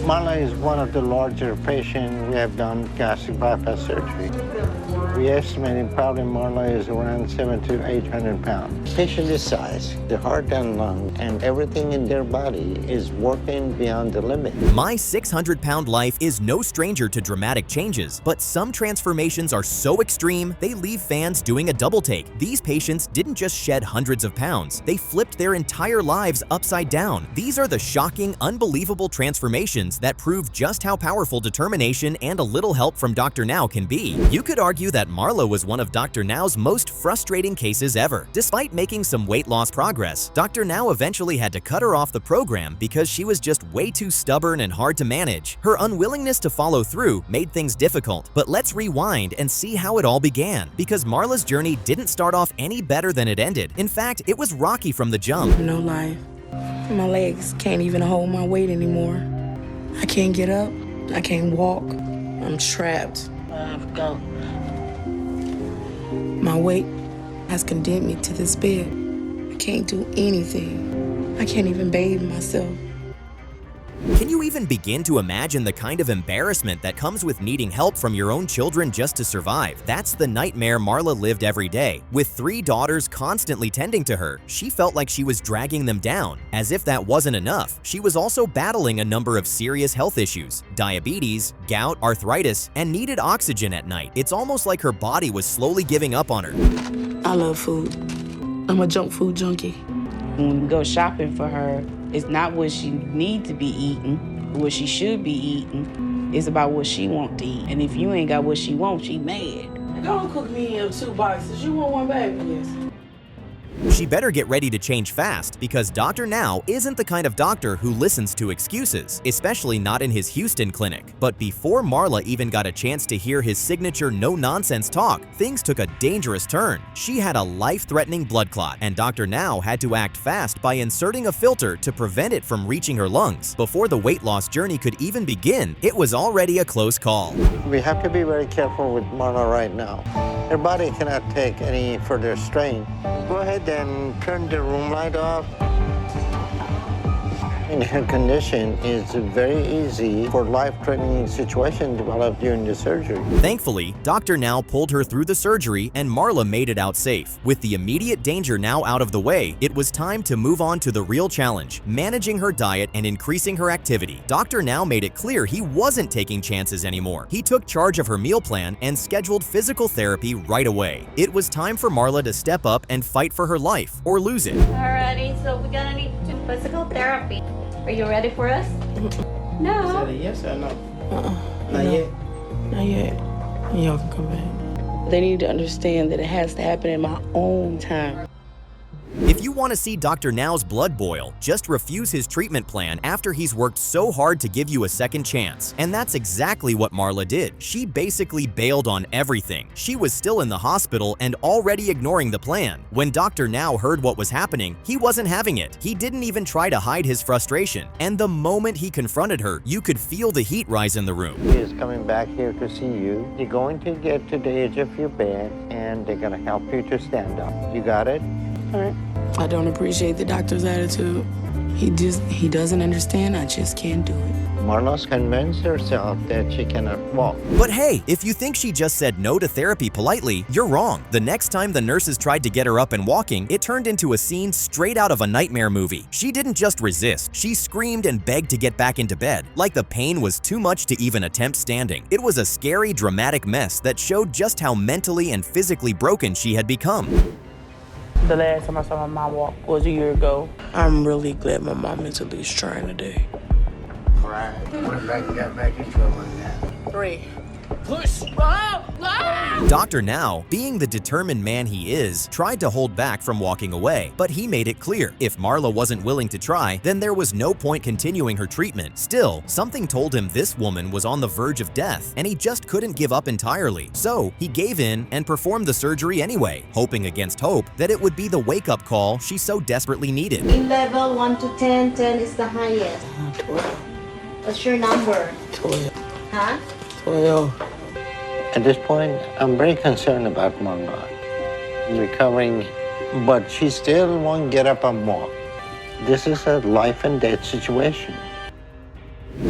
Marla is one of the larger patients we have done gastric bypass surgery. We estimate probably Marla is around 700 to 800 pounds. Patient this size, the heart and lung and everything in their body is working beyond the limit. My 600-pound life is no stranger to dramatic changes, but some transformations are so extreme, they leave fans doing a double take. These patients didn't just shed hundreds of pounds, they flipped their entire lives upside down. These are the shocking, unbelievable transformations that prove just how powerful determination and a little help from Dr. Now can be. You could argue that Marla was one of Dr. Now's most frustrating cases ever. Despite making some weight loss progress, Dr. Now eventually had to cut her off the program because she was just way too stubborn and hard to manage. Her unwillingness to follow through made things difficult. But let's rewind and see how it all began, because Marla's journey didn't start off any better than it ended. In fact, it was rocky from the jump. No life. My legs can't even hold my weight anymore. I can't get up. I can't walk. I'm trapped. Go. My weight has condemned me to this bed. I can't do anything. I can't even bathe myself. Can you even begin to imagine the kind of embarrassment that comes with needing help from your own children just to survive? That's the nightmare Marla lived every day. With 3 daughters constantly tending to her, she felt like she was dragging them down. As if that wasn't enough, she was also battling a number of serious health issues: diabetes, gout, arthritis, and needed oxygen at night. It's almost like her body was slowly giving up on her. I love food. I'm a junk food junkie. When we go shopping for her, it's not what she need to be eating, what she should be eating. It's about what she want to eat. And if you ain't got what she wants, she mad. Go and cook me 2 boxes. You want one, baby? Yes. She better get ready to change fast, because Dr. Now isn't the kind of doctor who listens to excuses, especially not in his Houston clinic. But before Marla even got a chance to hear his signature no-nonsense talk, things took a dangerous turn. She had a life-threatening blood clot, and Dr. Now had to act fast by inserting a filter to prevent it from reaching her lungs. Before the weight loss journey could even begin, it was already a close call. We have to be very careful with Marla right now. Her body cannot take any further strain. Go ahead and turn the room light off. In her condition, it's very easy for life-threatening situation develop during the surgery. Thankfully, Dr. Now pulled her through the surgery and Marla made it out safe. With the immediate danger now out of the way, it was time to move on to the real challenge: managing her diet and increasing her activity. Dr. Now made it clear he wasn't taking chances anymore. He took charge of her meal plan and scheduled physical therapy right away. It was time for Marla to step up and fight for her life, or lose it. Alrighty, so we're gonna need physical therapy. Are you ready for us? No. Yes or no? Not yet. Not yet. Y'all can come back. They need to understand that it has to happen in my own time. If you want to see Dr. Now's blood boil, just refuse his treatment plan after he's worked so hard to give you a second chance. And that's exactly what Marla did. She basically bailed on everything. She was still in the hospital and already ignoring the plan. When Dr. Now heard what was happening, he wasn't having it. He didn't even try to hide his frustration. And the moment he confronted her, you could feel the heat rise in the room. He is coming back here to see you. You're going to get to the edge of your bed and they're going to help you to stand up. You got it? All right. I don't appreciate the doctor's attitude. He doesn't understand. I just can't do it. Marla's convinced herself that she cannot walk. But hey, if you think she just said no to therapy politely, you're wrong. The next time the nurses tried to get her up and walking, it turned into a scene straight out of a nightmare movie. She didn't just resist, she screamed and begged to get back into bed, like the pain was too much to even attempt standing. It was a scary, dramatic mess that showed just how mentally and physically broken she had become. The last time I saw my mom walk was a year ago. I'm really glad my mom is at least trying today. Right. What back got back in trouble now? 3. Push! Dr. Now, being the determined man he is, tried to hold back from walking away, but he made it clear if Marla wasn't willing to try, then there was no point continuing her treatment. Still, something told him this woman was on the verge of death, and he just couldn't give up entirely. So he gave in and performed the surgery anyway, hoping against hope that it would be the wake-up call she so desperately needed. In level 1 to 10, 10 is the highest. 12. What's your number? 12. Huh? 12. At this point, I'm very concerned about Marla. Recovering, but she still won't get up and walk. This is a life and death situation.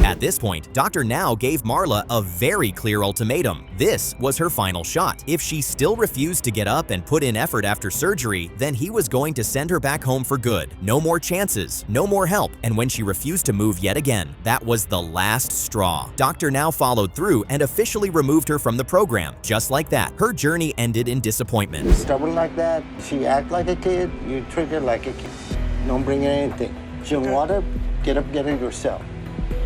At this point, Dr. Now gave Marla a very clear ultimatum. This was her final shot. If she still refused to get up and put in effort after surgery, then he was going to send her back home for good. No more chances, no more help, and when she refused to move yet again, that was the last straw. Dr. Now followed through and officially removed her from the program. Just like that, her journey ended in disappointment. Stubborn like that, she act like a kid, you treat her like a kid. Don't bring her anything. She don't want it, get up, get it yourself.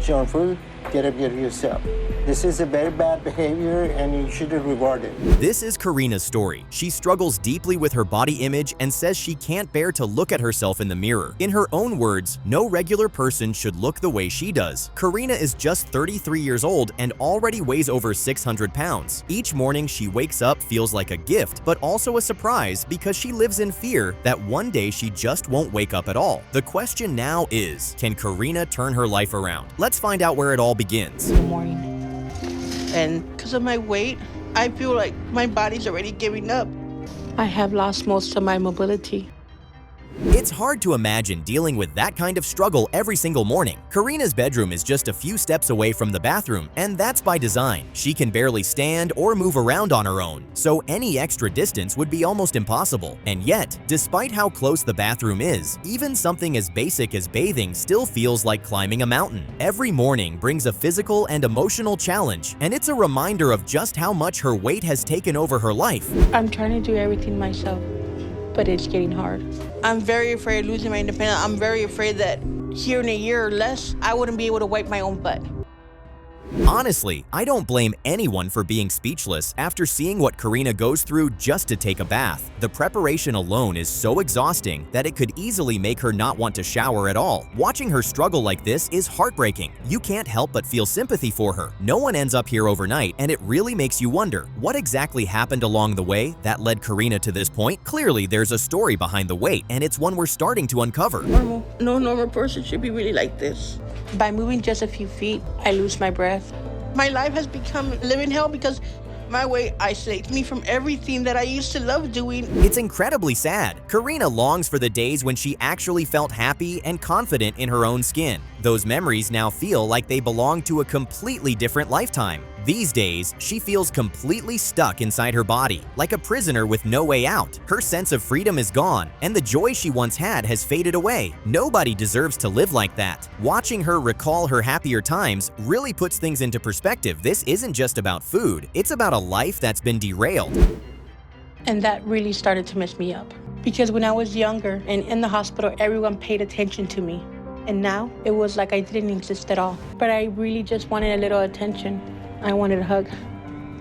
She want food, get up, get it yourself. This is a very bad behavior and you shouldn't reward it. This is Karina's story. She struggles deeply with her body image and says she can't bear to look at herself in the mirror. In her own words, no regular person should look the way she does. Karina is just 33 years old and already weighs over 600 pounds. Each morning she wakes up feels like a gift, but also a surprise because she lives in fear that one day she just won't wake up at all. The question now is, can Karina turn her life around? Let's find out where it all begins. Good morning. And because of my weight, I feel like my body's already giving up. I have lost most of my mobility. It's hard to imagine dealing with that kind of struggle every single morning. Karina's bedroom is just a few steps away from the bathroom, and that's by design. She can barely stand or move around on her own, so any extra distance would be almost impossible. And yet, despite how close the bathroom is, even something as basic as bathing still feels like climbing a mountain. Every morning brings a physical and emotional challenge, and it's a reminder of just how much her weight has taken over her life. I'm trying to do everything myself, but it's getting hard. I'm very afraid of losing my independence. I'm very afraid that here in a year or less, I wouldn't be able to wipe my own butt. Honestly, I don't blame anyone for being speechless after seeing what Karina goes through just to take a bath. The preparation alone is so exhausting that it could easily make her not want to shower at all. Watching her struggle like this is heartbreaking. You can't help but feel sympathy for her. No one ends up here overnight, and it really makes you wonder, what exactly happened along the way that led Karina to this point? Clearly, there's a story behind the weight, and it's one we're starting to uncover. No normal person should be really like this. By moving just a few feet, I lose my breath. My life has become living hell because my weight isolates me from everything that I used to love doing. It's incredibly sad. Karina longs for the days when she actually felt happy and confident in her own skin. Those memories now feel like they belong to a completely different lifetime. These days, she feels completely stuck inside her body, like a prisoner with no way out. Her sense of freedom is gone, and the joy she once had has faded away. Nobody deserves to live like that. Watching her recall her happier times really puts things into perspective. This isn't just about food, it's about a life that's been derailed. And that really started to mess me up. Because when I was younger and in the hospital, everyone paid attention to me. And now, it was like I didn't exist at all. But I really just wanted a little attention. I wanted a hug.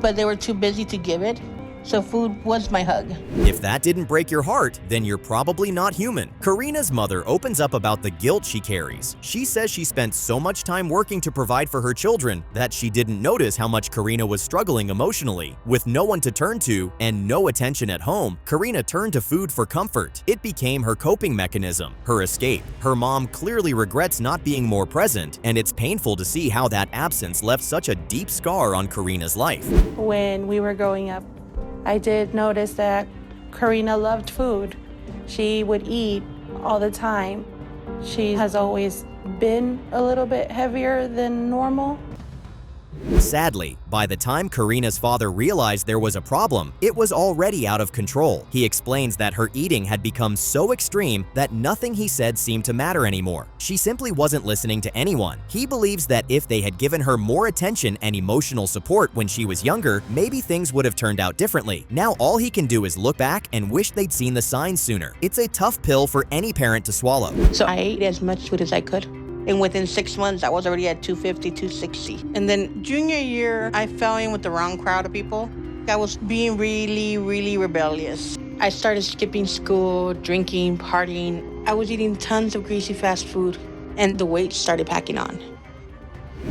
But they were too busy to give it, so food was my hug. If that didn't break your heart, then you're probably not human. Karina's mother opens up about the guilt she carries. She says she spent so much time working to provide for her children that she didn't notice how much Karina was struggling emotionally. With no one to turn to and no attention at home, Karina turned to food for comfort. It became her coping mechanism, her escape. Her mom clearly regrets not being more present, and it's painful to see how that absence left such a deep scar on Karina's life. When we were growing up, I did notice that Karina loved food. She would eat all the time. She has always been a little bit heavier than normal. Sadly, by the time Karina's father realized there was a problem, it was already out of control. He explains that her eating had become so extreme that nothing he said seemed to matter anymore. She simply wasn't listening to anyone. He believes that if they had given her more attention and emotional support when she was younger, maybe things would have turned out differently. Now all he can do is look back and wish they'd seen the signs sooner. It's a tough pill for any parent to swallow. So I ate as much food as I could. And within 6 months, I was already at 250, 260. And then junior year, I fell in with the wrong crowd of people. I was being really, really rebellious. I started skipping school, drinking, partying. I was eating tons of greasy fast food, and the weight started packing on.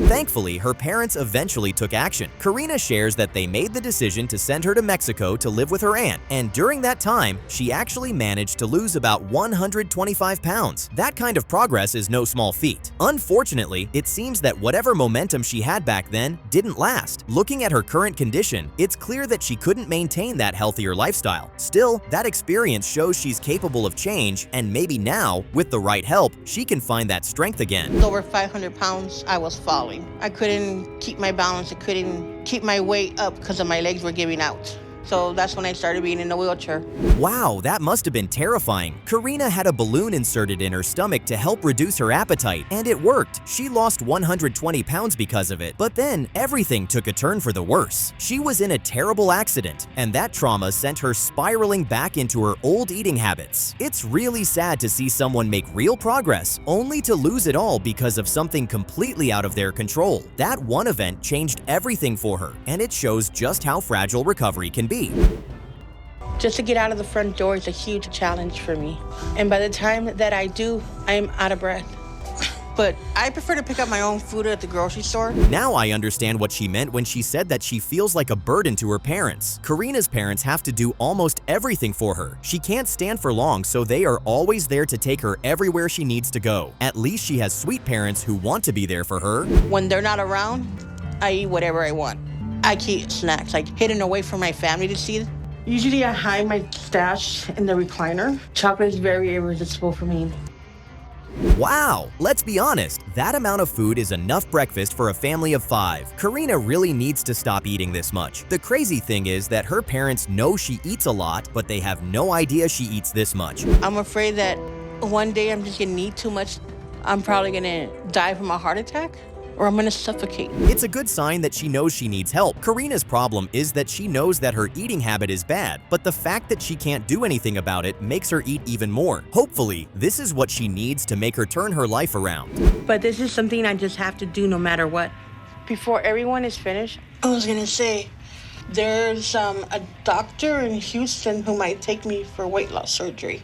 Thankfully, her parents eventually took action. Karina shares that they made the decision to send her to Mexico to live with her aunt, and during that time, she actually managed to lose about 125 pounds. That kind of progress is no small feat. Unfortunately, it seems that whatever momentum she had back then didn't last. Looking at her current condition, it's clear that she couldn't maintain that healthier lifestyle. Still, that experience shows she's capable of change, and maybe now, with the right help, she can find that strength again. Over 500 pounds, I was falling. falling. I couldn't keep my balance. I couldn't keep my weight up because of my legs were giving out. So that's when I started being in a wheelchair. Wow, that must have been terrifying. Karina had a balloon inserted in her stomach to help reduce her appetite, and it worked. She lost 120 pounds because of it, but then everything took a turn for the worse. She was in a terrible accident, and that trauma sent her spiraling back into her old eating habits. It's really sad to see someone make real progress, only to lose it all because of something completely out of their control. That one event changed everything for her, and it shows just how fragile recovery can be. Just to get out of the front door is a huge challenge for me. And by the time that I do, I am out of breath. But I prefer to pick up my own food at the grocery store. Now I understand what she meant when she said that she feels like a burden to her parents. Karina's parents have to do almost everything for her. She can't stand for long, so they are always there to take her everywhere she needs to go. At least she has sweet parents who want to be there for her. When they're not around, I eat whatever I want. I keep snacks, like hidden away from my family to see. Usually I hide my stash in the recliner. Chocolate is very irresistible for me. Wow, let's be honest, that amount of food is enough breakfast for a family of 5. Karina really needs to stop eating this much. The crazy thing is that her parents know she eats a lot, but they have no idea she eats this much. I'm afraid that one day I'm just gonna eat too much. I'm probably gonna die from a heart attack, or I'm gonna suffocate. It's a good sign that she knows she needs help. Karina's problem is that she knows that her eating habit is bad, but the fact that she can't do anything about it makes her eat even more. Hopefully, this is what she needs to make her turn her life around. But this is something I just have to do no matter what. Before everyone is finished, I was gonna say, there's a doctor in Houston who might take me for weight loss surgery.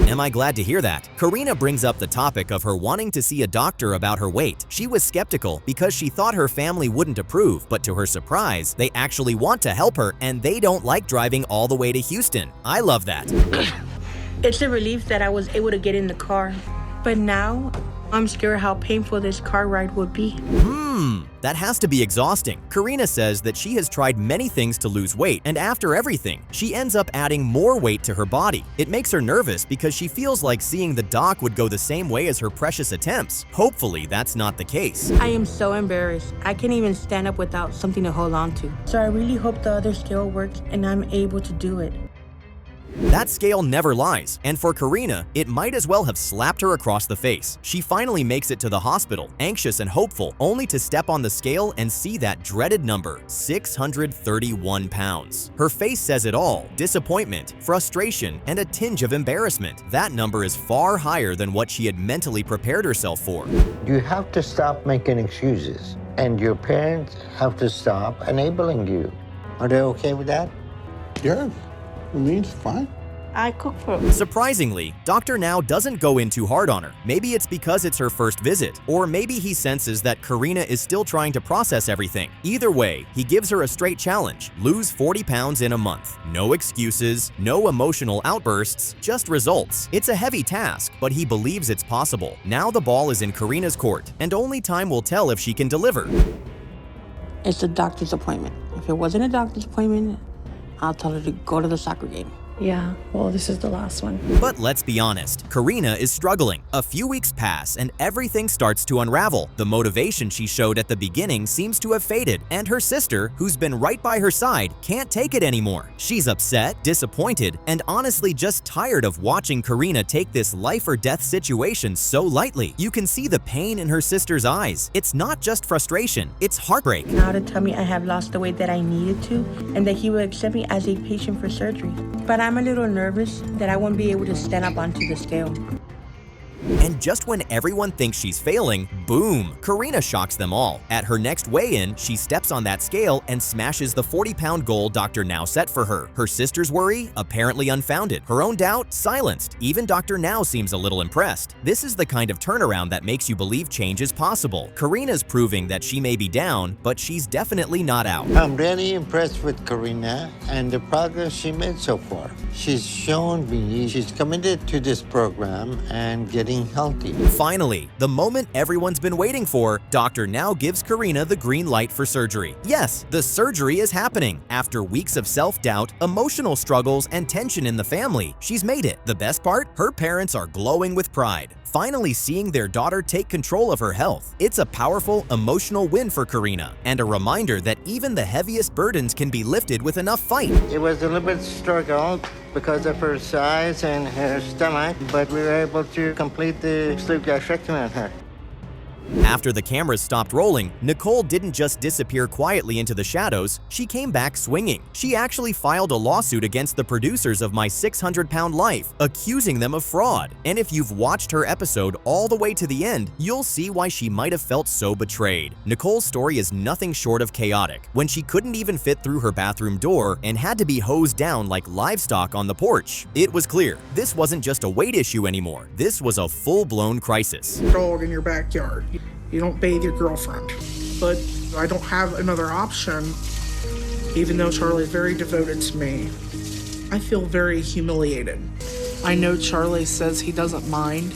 Am I glad to hear that? Karina brings up the topic of her wanting to see a doctor about her weight. She was skeptical because she thought her family wouldn't approve, but to her surprise, they actually want to help her and they don't like driving all the way to Houston. I love that. It's a relief that I was able to get in the car, but now I'm scared how painful this car ride would be. That has to be exhausting. Karina says that she has tried many things to lose weight, and after everything, she ends up adding more weight to her body. It makes her nervous because she feels like seeing the doc would go the same way as her precious attempts. Hopefully, that's not the case. I am so embarrassed. I can't even stand up without something to hold on to. So I really hope the other scale works and I'm able to do it. That scale never lies, and for Karina, it might as well have slapped her across the face. She finally makes it to the hospital, anxious and hopeful, only to step on the scale and see that dreaded number, 631 pounds. Her face says it all: disappointment, frustration, and a tinge of embarrassment. That number is far higher than what she had mentally prepared herself for. You have to stop making excuses, and your parents have to stop enabling you. Are they okay with that? Yeah, I mean, it's fine. I cook for them. Surprisingly, Dr. Now doesn't go in too hard on her. Maybe it's because it's her first visit, or maybe he senses that Karina is still trying to process everything. Either way, he gives her a straight challenge: lose 40 pounds in a month. No excuses, no emotional outbursts, just results. It's a heavy task, but he believes it's possible. Now the ball is in Karina's court, and only time will tell if she can deliver. It's a doctor's appointment. If it wasn't a doctor's appointment, I'll tell her to go to the soccer game. Yeah, well, this is the last one. But let's be honest, Karina is struggling. A few weeks pass and everything starts to unravel. The motivation she showed at the beginning seems to have faded, and her sister, who's been right by her side, can't take it anymore. She's upset, disappointed, and honestly just tired of watching Karina take this life or death situation so lightly. You can see the pain in her sister's eyes. It's not just frustration, it's heartbreak. Now to tell me I have lost the weight that I needed to and that he would accept me as a patient for surgery. But I'm a little nervous that I won't be able to stand up onto the scale. And just when everyone thinks she's failing, boom, Karina shocks them all. At her next weigh-in, she steps on that scale and smashes the 40-pound goal Dr. Now set for her. Her sister's worry? Apparently unfounded. Her own doubt? Silenced. Even Dr. Now seems a little impressed. This is the kind of turnaround that makes you believe change is possible. Karina's proving that she may be down, but she's definitely not out. I'm really impressed with Karina and the progress she made so far. She's shown me she's committed to this program and getting healthy. Finally, the moment everyone everyone's been waiting for, Dr. Now gives Karina the green light for surgery. Yes, the surgery is happening. After weeks of self-doubt, emotional struggles, and tension in the family, she's made it. The best part? Her parents are glowing with pride, finally seeing their daughter take control of her health. It's a powerful, emotional win for Karina, and a reminder that even the heaviest burdens can be lifted with enough fight. It was a little bit struggle because of her size and her stomach, but we were able to complete the sleeve gastrectomy on her. After the cameras stopped rolling, Nicole didn't just disappear quietly into the shadows, she came back swinging. She actually filed a lawsuit against the producers of My 600-Pound Life, accusing them of fraud. And if you've watched her episode all the way to the end, you'll see why she might have felt so betrayed. Nicole's story is nothing short of chaotic. When she couldn't even fit through her bathroom door and had to be hosed down like livestock on the porch, it was clear this wasn't just a weight issue anymore. This was a full-blown crisis. Dog in your backyard. You don't bathe your girlfriend. But I don't have another option, even though Charlie's very devoted to me. I feel very humiliated. I know Charlie says he doesn't mind,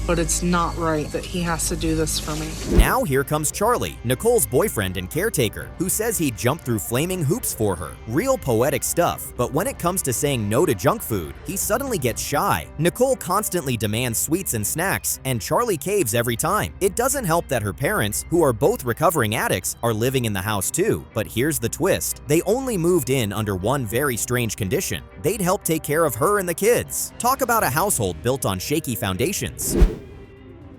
but it's not right that he has to do this for me. Now here comes Charlie, Nicole's boyfriend and caretaker, who says he'd jump through flaming hoops for her. Real poetic stuff, but when it comes to saying no to junk food, he suddenly gets shy. Nicole constantly demands sweets and snacks, and Charlie caves every time. It doesn't help that her parents, who are both recovering addicts, are living in the house too. But here's the twist. They only moved in under one very strange condition. They'd help take care of her and the kids. Talk about a household built on shaky foundations.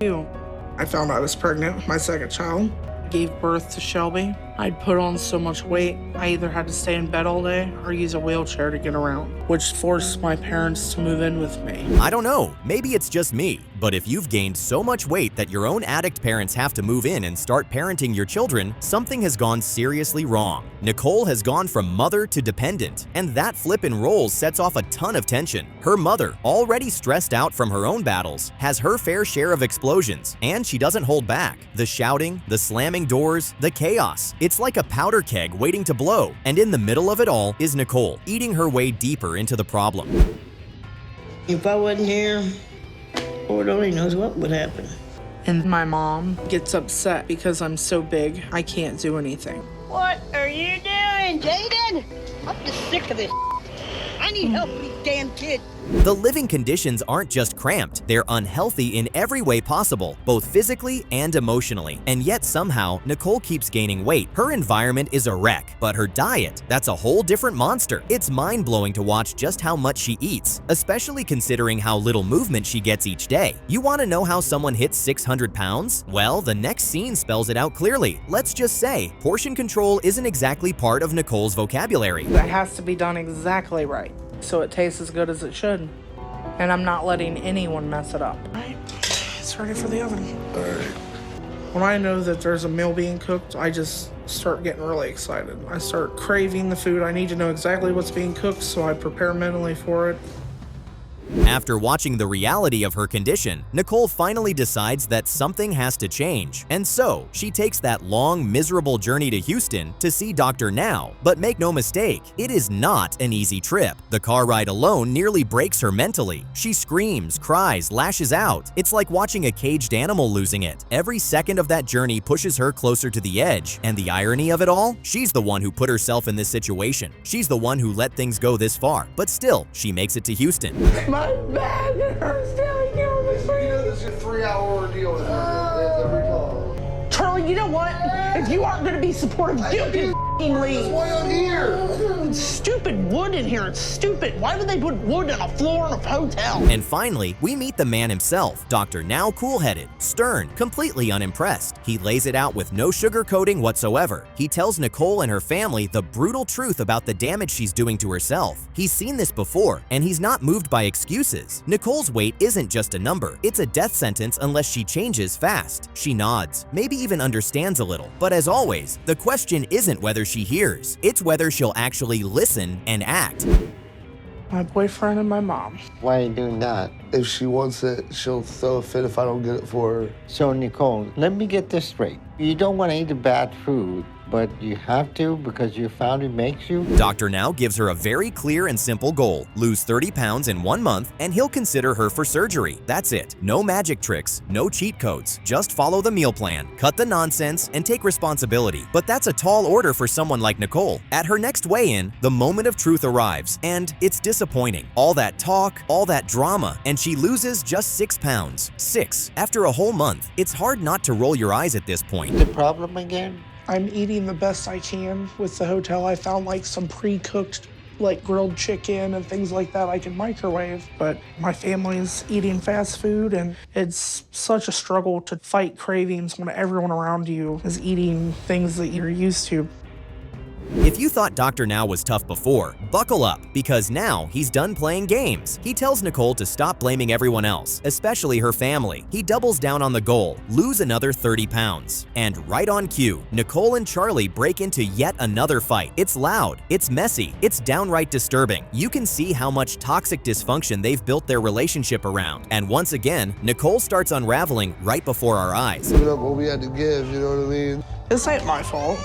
I found I was pregnant with my second child. Gave birth to Shelby. I'd put on so much weight, I either had to stay in bed all day or use a wheelchair to get around, which forced my parents to move in with me. I don't know, maybe it's just me, but if you've gained so much weight that your own addict parents have to move in and start parenting your children, something has gone seriously wrong. Nicole has gone from mother to dependent, and that flip in roles sets off a ton of tension. Her mother, already stressed out from her own battles, has her fair share of explosions, and she doesn't hold back. The shouting, the slamming doors, the chaos. It's like a powder keg waiting to blow, and in the middle of it all is Nicole, eating her way deeper into the problem. If I wasn't here, Lord only knows what would happen. And my mom gets upset because I'm so big, I can't do anything. What are you doing, Jaden? I'm just sick of this. I need help with these damn kids. The living conditions aren't just cramped, they're unhealthy in every way possible, both physically and emotionally. And yet somehow, Nicole keeps gaining weight. Her environment is a wreck, but her diet, that's a whole different monster. It's mind-blowing to watch just how much she eats, especially considering how little movement she gets each day. You want to know how someone hits 600 pounds? Well, the next scene spells it out clearly. Let's just say, portion control isn't exactly part of Nicole's vocabulary. That has to be done exactly right, so it tastes as good as it should. And I'm not letting anyone mess it up. Right, it's ready for the oven. All right. When I know that there's a meal being cooked, I just start getting really excited. I start craving the food. I need to know exactly what's being cooked, so I prepare mentally for it. After watching the reality of her condition, Nicole finally decides that something has to change. And so, she takes that long, miserable journey to Houston to see Dr. Now. But make no mistake, it is not an easy trip. The car ride alone nearly breaks her mentally. She screams, cries, lashes out. It's like watching a caged animal losing it. Every second of that journey pushes her closer to the edge. And the irony of it all? She's the one who put herself in this situation. She's the one who let things go this far. But still, she makes it to Houston. My back hurts telling you. You know this is a 3-hour ordeal with every time. Charlie, you know what? If you aren't going to be supportive, you can leave. That's why I'm here. It's stupid wood in here. It's stupid. Why would they put wood on a floor in a hotel? And finally, we meet the man himself, Dr. Now cool-headed, stern, completely unimpressed. He lays it out with no sugarcoating whatsoever. He tells Nicole and her family the brutal truth about the damage she's doing to herself. He's seen this before, and he's not moved by excuses. Nicole's weight isn't just a number. It's a death sentence unless she changes fast. She nods, maybe even understands a little. But as always, the question isn't whether she hears. It's whether she'll actually listen and act. My boyfriend and my mom. Why are you doing that? If she wants it, she'll throw a fit if I don't get it for her. So, Nicole, let me get this straight. You don't want to eat the bad food, but you have to because you found it makes you. Dr. Now gives her a very clear and simple goal: lose 30 pounds in 1 month, and he'll consider her for surgery. That's it. No magic tricks, no cheat codes. Just follow the meal plan, cut the nonsense, and take responsibility. But that's a tall order for someone like Nicole. At her next weigh-in, the moment of truth arrives, and it's disappointing. All that talk, all that drama, and she loses just 6 pounds. 6 after a whole month. It's hard not to roll your eyes at this point. The problem again? I'm eating the best I can with the hotel. I found like some pre-cooked like grilled chicken and things like that I can microwave, but my family's eating fast food and it's such a struggle to fight cravings when everyone around you is eating things that you're used to. If you thought Dr. Now was tough before, buckle up, because now he's done playing games. He tells Nicole to stop blaming everyone else, especially her family. He doubles down on the goal: lose another 30 pounds. And right on cue, Nicole and Charlie break into yet another fight. It's loud, it's messy, it's downright disturbing. You can see how much toxic dysfunction they've built their relationship around. And once again, Nicole starts unraveling right before our eyes. Give it up what we had to give, you know what I mean? This ain't my fault.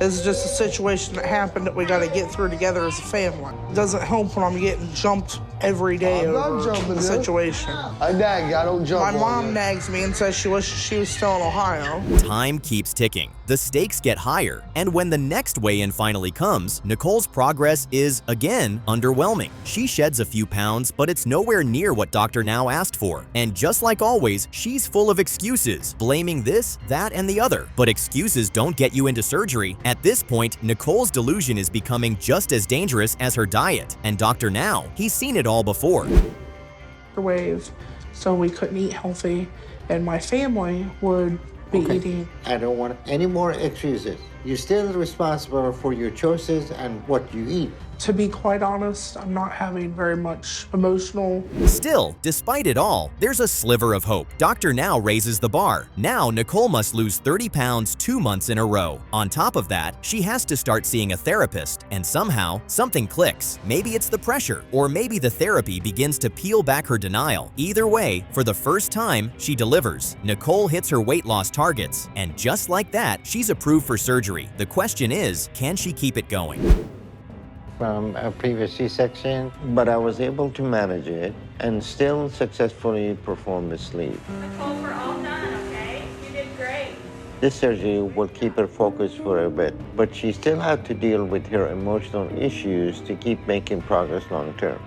It's just a situation that happened that we got to get through together as a family. It doesn't help when I'm getting jumped every day over the situation. I nag, I don't jump. My mom nags me and says she wishes she was still in Ohio. Time keeps ticking. The stakes get higher, and when the next weigh-in finally comes, Nicole's progress is, again, underwhelming. She sheds a few pounds, but it's nowhere near what Dr. Now asked for. And just like always, she's full of excuses, blaming this, that, and the other. But excuses don't get you into surgery. At this point, Nicole's delusion is becoming just as dangerous as her diet. And Dr. Now, he's seen it all before. Microwave, so we couldn't eat healthy, and my family would be eating. I don't want any more excuses. You're still responsible for your choices and what you eat. To be quite honest, I'm not having very much emotional. Still, despite it all, there's a sliver of hope. Dr. Now raises the bar. Now Nicole must lose 30 pounds 2 months in a row. On top of that, she has to start seeing a therapist, and somehow, something clicks. Maybe it's the pressure, or maybe the therapy begins to peel back her denial. Either way, for the first time, she delivers. Nicole hits her weight loss targets, and just like that, she's approved for surgery. The question is, can she keep it going? From a previous C-section, but I was able to manage it and still successfully perform the sleeve. Nicole, we're all done, okay? You did great. This surgery will keep her focused for a bit, but she still had to deal with her emotional issues to keep making progress long term.